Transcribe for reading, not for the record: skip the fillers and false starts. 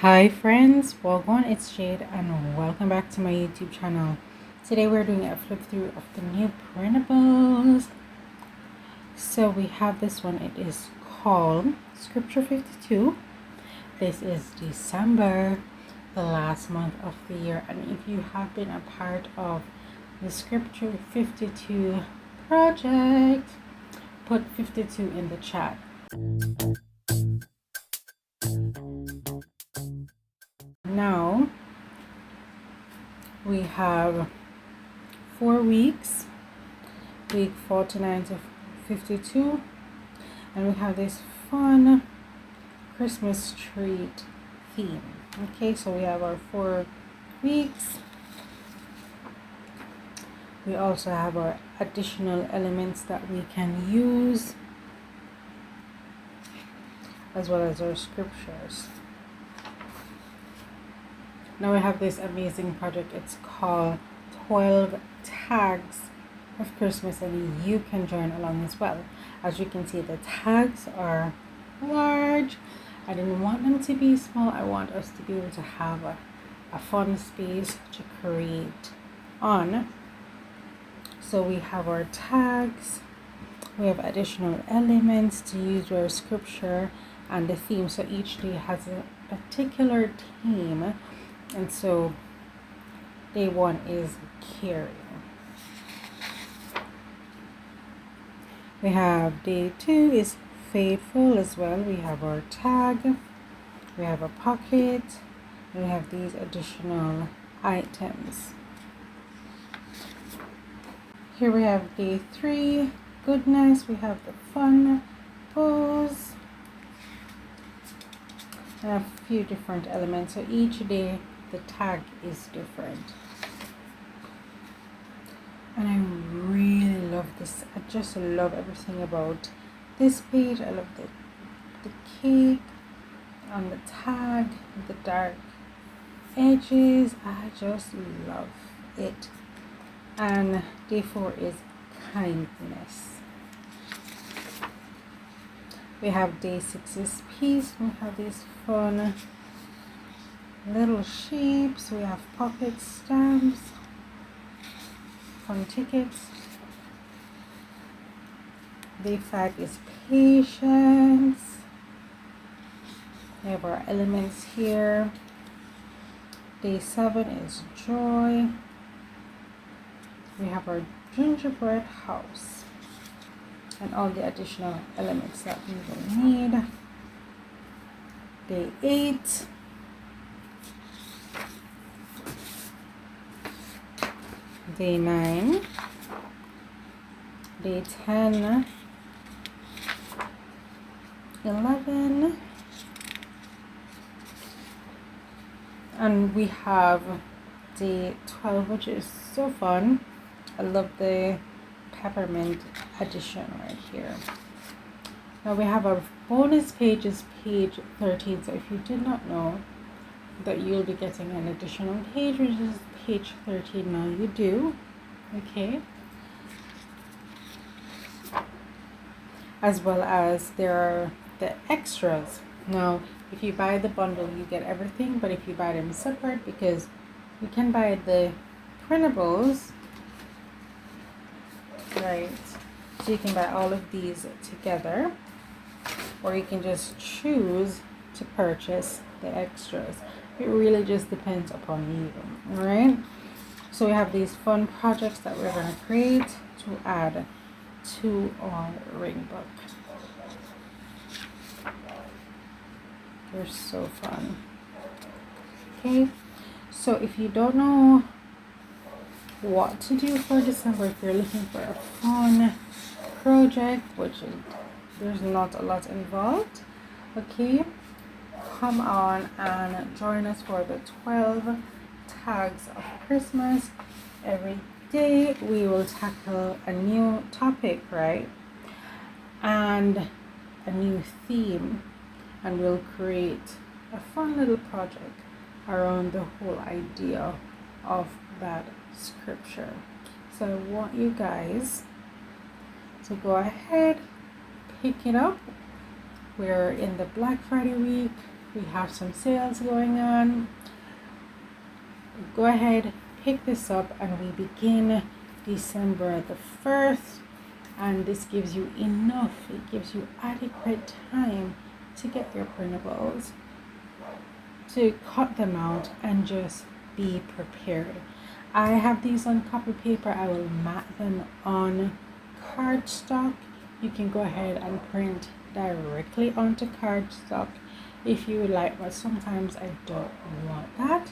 Hi friends, welcome. It's Jade and welcome back to my YouTube channel. Today we're doing a flip through of the new printables. So we have this one. It is called Scripture 52. This is December, the last month of the year, and if you have been a part of the Scripture 52 project, put 52 in the chat. Now we have 4 weeks, week 49 to 52, and we have this fun Christmas treat theme. Okay, so we have our 4 weeks. We also have our additional elements that we can use, as well as our scriptures. Now we have this amazing project. It's called 12 Tags of Christmas, and you can join along as well. As you can see, the tags are large. I didn't want them to be small. I want us to be able to have a fun space to create on. So we have our tags, we have additional elements to use our scripture and the theme. So each day has a particular theme, and so day 1 is caring. We have day 2 is faithful as well. We have our tag, we have a pocket, and we have these additional items. Here we have day 3, goodness. We have the fun pose and a few different elements. So each day the tag is different, and I really love this. I just love everything about this page. I love the cake on the tag, the dark edges. I just love it. And day 4 is kindness. We have day 6 is peace. We have these fun little shapes. We have pocket stamps, fun tickets. Day 5 is patience. We have our elements here. Day 7 is joy. We have our gingerbread house and all the additional elements that we will need. Day 8, day 9, day 10, 11, and we have day 12, which is so fun. I love the peppermint addition right here. Now we have our bonus page is page 13. So if you did not know that you'll be getting an additional page, which is page 13, now you do. Okay. As well as there are the extras. Now if you buy the bundle, you get everything, but if you buy them separate, because you can buy the printables, right, so you can buy all of these together, or you can just choose to purchase the extras. It really just depends upon you. All right, so we have these fun projects that we're going to create to add to our ring book. They're so fun. Okay, so if you don't know what to do for December, if you're looking for a fun project, which is, there's not a lot involved, okay, come on and join us for the 12 tags of Christmas. Every day we will tackle a new topic, right, and a new theme, and we'll create a fun little project around the whole idea of that scripture. So I want you guys to go ahead, pick it up. We're in the Black Friday week. We have some sales going on. Go ahead, pick this up, and we begin December the 1st. And this gives you enough, it gives you adequate time to get your printables, to cut them out and just be prepared. I have these on copy paper. I will mat them on cardstock. You can go ahead and print directly onto cardstock if you would like, but sometimes I don't want that.